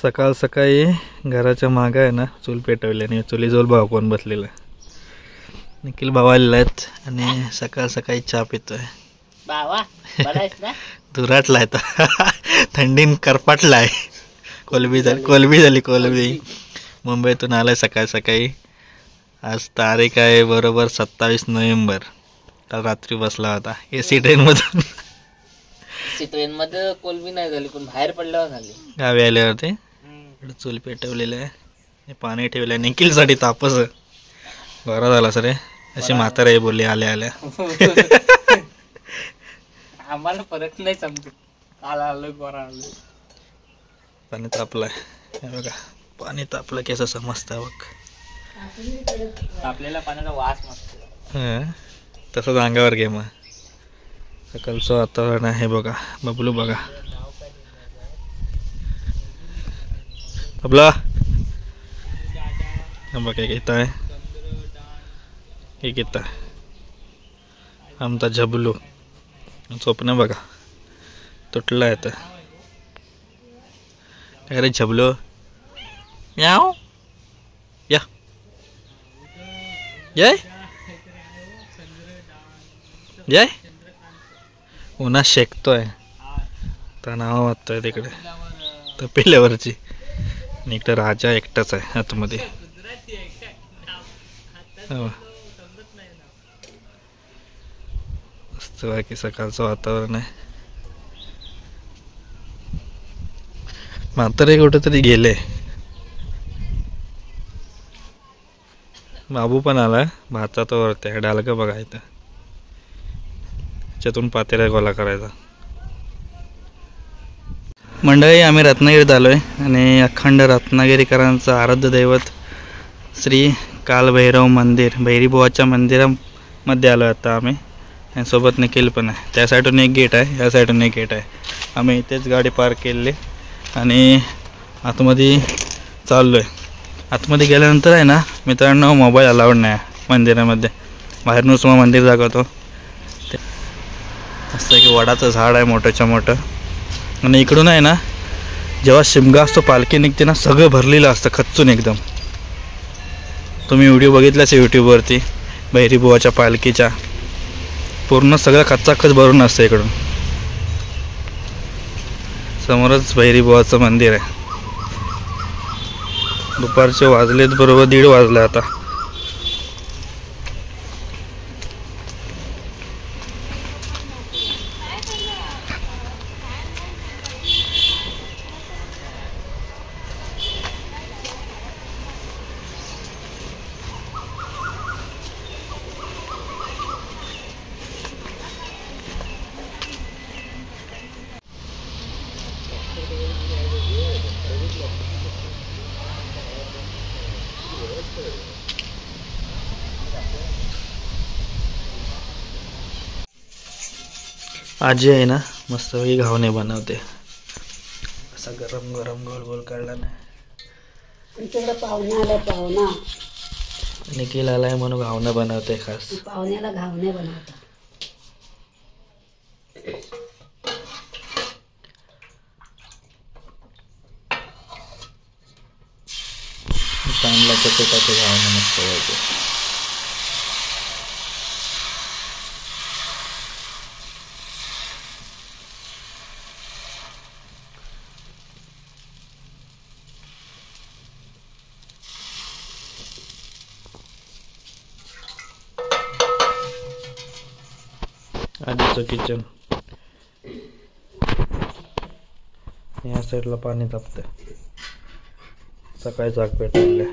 सकाळ सकाळी घराच्या मागं आहे ना चूल पेटवली आणि चुलीजवळ भाऊ कोण बसलेला. निखिल भाऊ आलेला आहेत आणि सकाळ सकाळी चहा पितोय. धुराटलाय तर थंडीन करपाटलाय. कोलबी झाली. मुंबईतून आलाय सकाळ सकाळी. आज तारीख आहे बरोबर 27 नोव्हेंबर. काल रात्री बसला होता AC ट्रेनमधून. ट्रेनमध्ये कोलबी नाही झाली पण बाहेर पडल्यावर झाली. गावी आल्यावरती चूल पेटवलेलं आहे. पाणी ठेवलं निखिलसाठी तापस. बरा झाला सर अशी म्हातारे बोलली आल्या आल्या. आम्हाला फरक नाही समजत. काल आलो बरा आलो. पाणी तापलंय हे बघा. पाणी तापलं की असं समजतं बघ. आपल्याला पाण्याचा वास मस्त. तसंच अंगावर घे मग. सकाळचं वातावरण आहे बघा. बबलू बघा. बबला बघा घेत आहे. हे घेत आहे आमचा झबलू. स्वप्न बघा तुटला आहे. काय रे झबलू म्याव या जय जय. उन्हात शेकतोय तर नाव वाटतोय तिकडे तपेल्यावरची. इकडे राजा एकटाच आहे आतमध्ये. मस्त बाकी सकाळचं वातावरण आहे. म्हातारे कुठेतरी गेले. बाबू पण आलाय. भाताचं वरती आहे डालग बघा इथं. त्यातून पातेला गोळा करायचा. मंडळी आम्ही रत्नागिरीत आलो आहे आणि अखंड रत्नागिरीकरांचं आराध्य दैवत श्री कालभैरव मंदिर भैरीबुवाच्या मंदिरामध्ये आलो आहे आता आम्ही. आणि सोबत निखिल पण आहे. त्या साईडून एक गेट आहे या साईडून एक गेट आहे. आम्ही इथेच गाडी पार्क केलेली आणि आतमध्ये चाललो आहे. आतमध्ये गेल्यानंतर आहे ना मित्रांनो मोबाईल अलाउड नाही मंदिरामध्ये. बाहेरूनच मग मंदिर दाखवतो. असं की वडाचं झाड आहे मोठ्याच्या मोठं. आणि इकडून आहे ना जेव्हा शिमगा असतो पालखी निघते ना सगळं भरलेलं असतं खच्चून एकदम. तुम्ही व्हिडिओ बघितलाच यूट्यूबवरती भैरीबुवाच्या पालखीच्या. पूर्ण सगळं खच्चाखच भरून असतं इकडून. समोरच भैरीबुवाचं मंदिर आहे. दुपारचे वाजलेत बरोबर 1:30 वाजले आता. आजी आहे ना मस्त वेळी घावणे बनवते. असा गरम गरम गोल गोल काढला नाही. पाहुणे आले. पाहुणा निखिल आलाय म्हणून घावणं बनवते खास. पाहुण्याला घावणे बनवतात. तांदळाच्या पिठाचे घावणे मस्त व्हायचे. आजीचं किचन. या साईडला पाणी तापतं. सकाळी झाक पेटवले.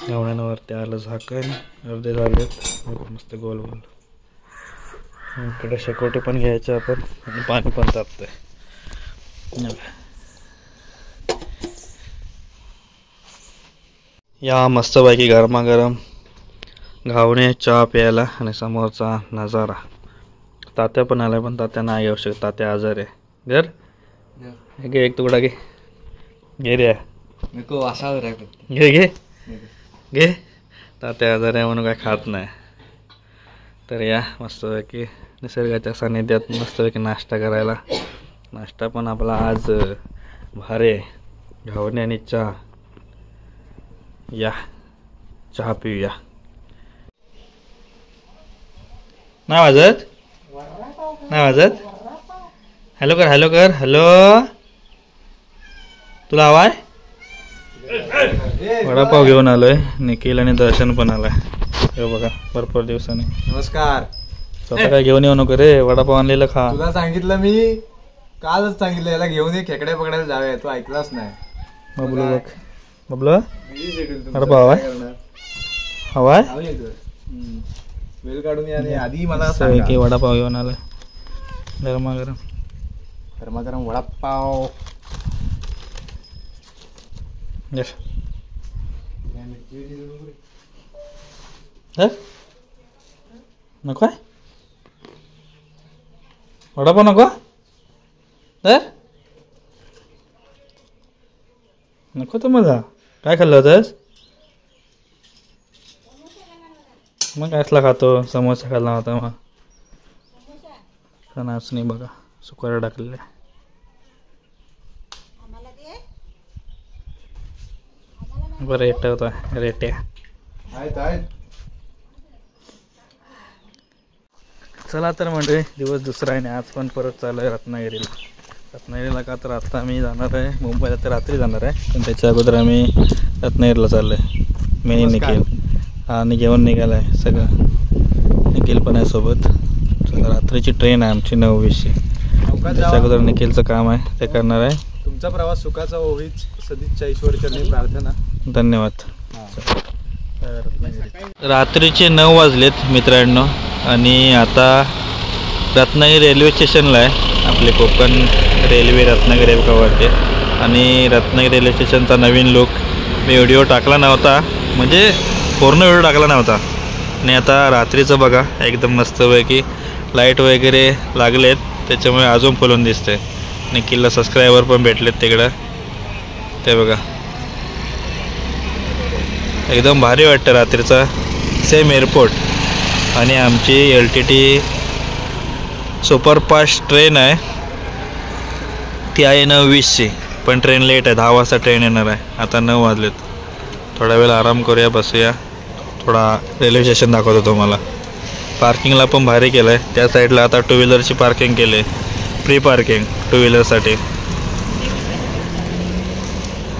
घावण्यांवरती आलं झाकण. अर्धे झालेत मस्त गोल गोल. इकडे शेकोटे पण घ्यायचे आपण आणि पाणी पण तापतंय. या मस्तपैकी गरमागरम घावणे चहा प्यायला आणि समोरचा नजारा. तात्या पण आलाय पण तात्या नाही येऊ शकत. तात्या आजार आहे. घर घे एक तुकडा घे. घे रे घे घे घे. तात्या आजार आहे म्हणून काय खात नाही. तर या मस्तपैकी निसर्गाच्या सानिध्यात मस्तपैकी नाश्ता करायला. नाश्ता पण आपला आज भारी आहे. घावणे आणि चहा. या चहा पिऊया. नाही वाजत, नाही वाजत. हॅलो कर, हॅलो कर, हॅलो. तुला हवा आहे? वडापाव घेऊन आलोय. निखिल आणि दर्शन पण आलाय. हे बघा भरपूर दिवसांनी. नमस्कार. स्वतः काय घेऊन येऊ नको रे, वडापाव आणलेला खा. तुला सांगितलं मी, कालच सांगितलं याला घेऊन ये, खेकड्या पकडायला जाऊया. तू ऐकलाच नाही. बबलू बघ, बबलू वडापाव हवाय? हवाय? वेळ काढून या आणि आधी मला की वडापाव घेऊन आलाय गरमागरम. गरमागरम वडापाव. यस. नको आहे वडापाव? नको नको तर मजा. काय खाल्लं होतंस मग? असला खातो. समोसा खाल्ला होता मग. नाचणी बघा सुकारा टाकलेले. बरं रेट होता रेट्या. चला तर म्हणजे दिवस दुसरा आहे. आज पण परत चालू आहे रत्नागिरीला. रत्नागिरीला का तर आत्ता आम्ही जाणार आहे मुंबईला, तर रात्री जाणार आहे. पण त्याच्या अगोदर आम्ही रत्नागिरीला चाललो आहे. मी निखिल आणि घेऊन निघाला आहे सगळं. निखिल पण आहे सोबत. चला रात्रीची ट्रेन आहे आमची 9:20. त्याच्या अगोदर निखिलचं काम आहे ते करणार आहे. तुमचा प्रवास सुखाचा होईच सदिच्छा ईश्वरचरणी प्रार्थना. धन्यवाद. रात्रीचे 9 वाजलेत मित्रांनो आणि आता रत्नागिरी रेल्वे स्टेशनला आहे. आपले कोकण रेल्वे रत्नागिरी वाटते. आणि रत्नागिरी रेल्वे स्टेशनचा नवीन लुक मी व्हिडिओ टाकला नव्हता, म्हणजे पूर्ण व्हिडिओ टाकला नव्हता. आणि आता रात्रीचं बघा एकदम मस्तपैकी लाईट वगैरे लागलेत, त्याच्यामुळे अजून फुलून दिसते. निखिलला सबस्क्रायबर पण भेटलेत तिकडं. ते बघा एकदम भारी वाटतं रात्रीचा. Same airport. आणि आमची LTT सुपरफास्ट ट्रेन आहे. ती आहे 9:20ची. पण ट्रेन लेट आहे. 10 वाजता ट्रेन येणार आहे. आता 9 वाजलेत. थोडा वेळ आराम करूया, बसूया. थोडा रेल्वे स्टेशन दाखवतो तुम्हाला. पार्किंगला पण भारी केलं आहे. त्या साईडला आता 2 व्हीलरची पार्किंग केली आहे. Free parking 2 व्हीलरसाठी.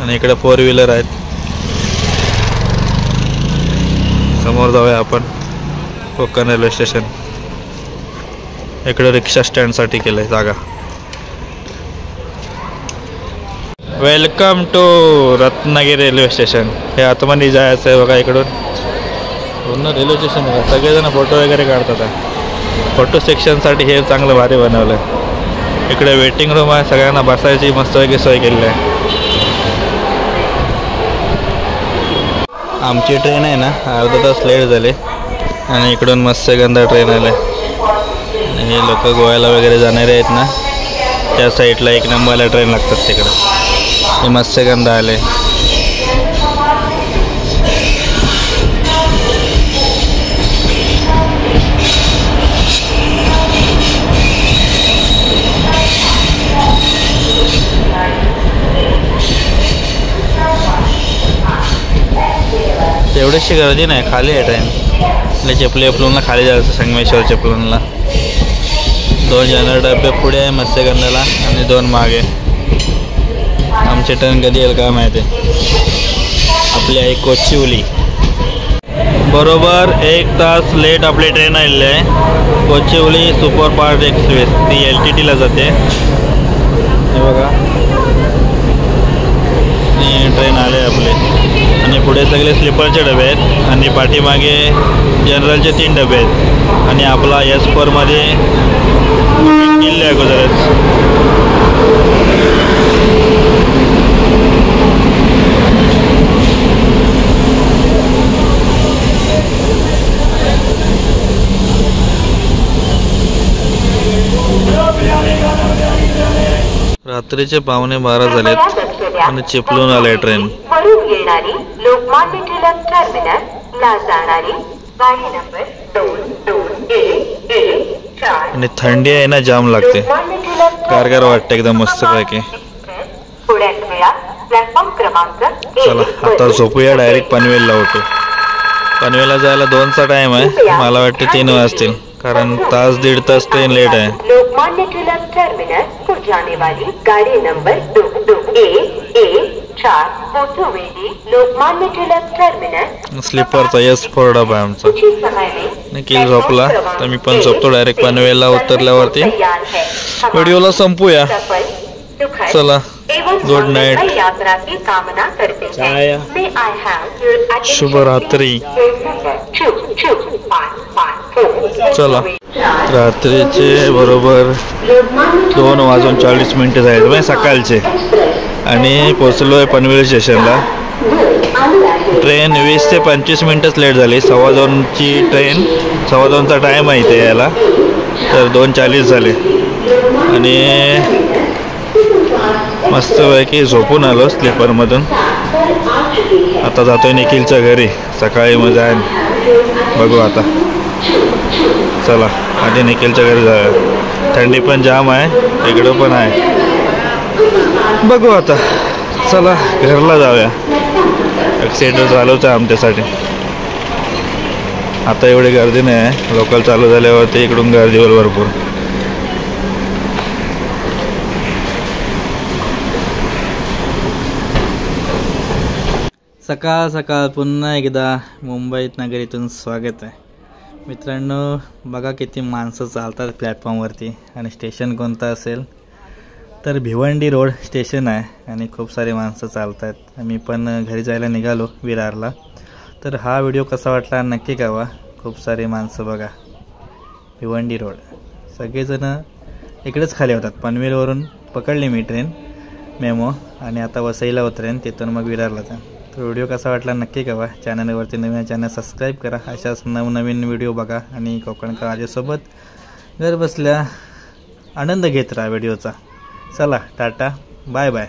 आणि इकडे 4 व्हीलर आहेत. समोर जाऊया आपण कोकण रेल्वे स्टेशन. इकडे रिक्षा स्टँडसाठी केलं आहे जागा. Welcome to Ratnagiri railway station. हे आतमध्ये जायचं आहे बघा इकडून. पूर्ण रेल्वे स्टेशन बघा. सगळेजण फोटो वगैरे काढतात. फोटो सेक्शनसाठी हे चांगलं भारी बनवलं आहे. इकडे वेटिंग रूम आहे. सगळ्यांना बसायची मस्तपैकी सोय केलेली आहे. आमची ट्रेन आहे ना अर्धा तास लेट झाले. आणि इकडून मत्स्यगंधा ट्रेन आले. हे लोक गोव्याला वगैरे जाणारे आहेत ना, त्या साईडला 1 नंबरला ट्रेन लागतात तिकडं. हे मत्स्यगंधा आले. तेवढीशी गर्दी नाही, खाली आहे ट्रेन. आपल्या चिपली अपलूनला खाली जायचं. संगमेश्वर चिपलूनला 2 जनरल डबे पुढे आहे मत्स्यगंधाला आणि 2 मागे. आमची ट्रेन कधी येईल काय माहिती. आपली आहे कोचिवली. बरोबर 1 तास लेट आपली ट्रेन आलेली आहे. कोचिवली सुपरफास्ट एक्सप्रेस. ती LTTला जाते. हे बघा ट्रेन आले आपले. आणि पुढे सगळे स्लीपरचे डबे आहेत आणि पाठीमागे जनरलचे 3 डबे आहेत. आणि आपला S4मध्ये केले अगोदरच. रात्रीचे 11:15 झालेत आणि चिपळूण आले ट्रेन. वरून येणारी लोकमान्य टिळक टर्मिनसला जाणारी गाडी नंबर 2211 आणि थंडी आहे ना, जाम लागते. कारगार वाटते एकदम मस्त पैकी. थोड्याच वेळात प्लॅटफॉर्म क्रमांक चला आता झोपूया, डायरेक्ट पनवेलला होतो. पनवेलला जायला 2चा टाइम आहे, मला वाटते 3 वाजतील, कारण तास दीड तास ट्रेन लेट आहे. लोकमान्य टिलक टर्मिनस को जाने वाली गाड़ी number 22A4 Kochuveli Lokmanya Tilak terminus स्लीपरचा यस फोर डबा आहे आमचा. कुछ ही समय में निखिल झोपला तर मी पण झोपतो. डायरेक्ट पनवेलला उतरल्यावरती व्हिडिओला संपूया. चला, गुड नाईट, शुभरात्री. चला, रात्रीचे बरोबर 2:40 झाले म्हणजे सकाळचे, आणि पोचलो आहे पनवेल स्टेशनला. ट्रेन 20 ते 25 मिनटच लेट झाली. 2:15ची ट्रेन, 2:15चा टाईम आहे इथे यायला, तर 2:40 झाले. आणि मस्तपैकी झोपून आलो स्लीपरमधून. आता जातोय निखिलच्या घरी, सकाळी मजा आहे, बघू आता. चला आधी निखिलच्या घरी जाऊया. थंडी पण जाम आहे, इकडं पण आहे, बघू आता. चला घरला जाऊया. एक्सिडेंट झालोच आहे आमच्यासाठी. आता एवढी गर्दी नाही आहे, लोकल चालू झाल्यावरती इकडून गर्दी होईल भरपूर. सकाळ सकाळ पुन्हा एकदा मुंबईत नगरीतून स्वागत आहे. मित्रांनो, बघा किती माणसं चालतात प्लॅटफॉर्मवरती. आणि स्टेशन कोणतं असेल तर भिवंडी रोड स्टेशन आहे, आणि खूप सारी माणसं चालत आहेत. मी पण घरी जायला निघालो विरारला. तर हा व्हिडिओ कसा वाटला नक्की कळवा. खूप सारी माणसं बघा, भिवंडी रोड, सगळेजणं इकडेच खाली होतात. पनवेलवरून पकडली मी ट्रेन मेमो, आणि आता वसईला उतरेन, तिथून मग विरारला जाईन. तर व्हिडिओ कसा वाटला नक्की कळवा. चॅनलवरती नवीन चॅनल सबस्क्राईब करा. अशाच नवनवीन व्हिडिओ बघा, आणि कोकणकर माझ्यासोबत घर बसल्या आनंद घेत राहा व्हिडिओचा. चला टाटा, बाय बाय.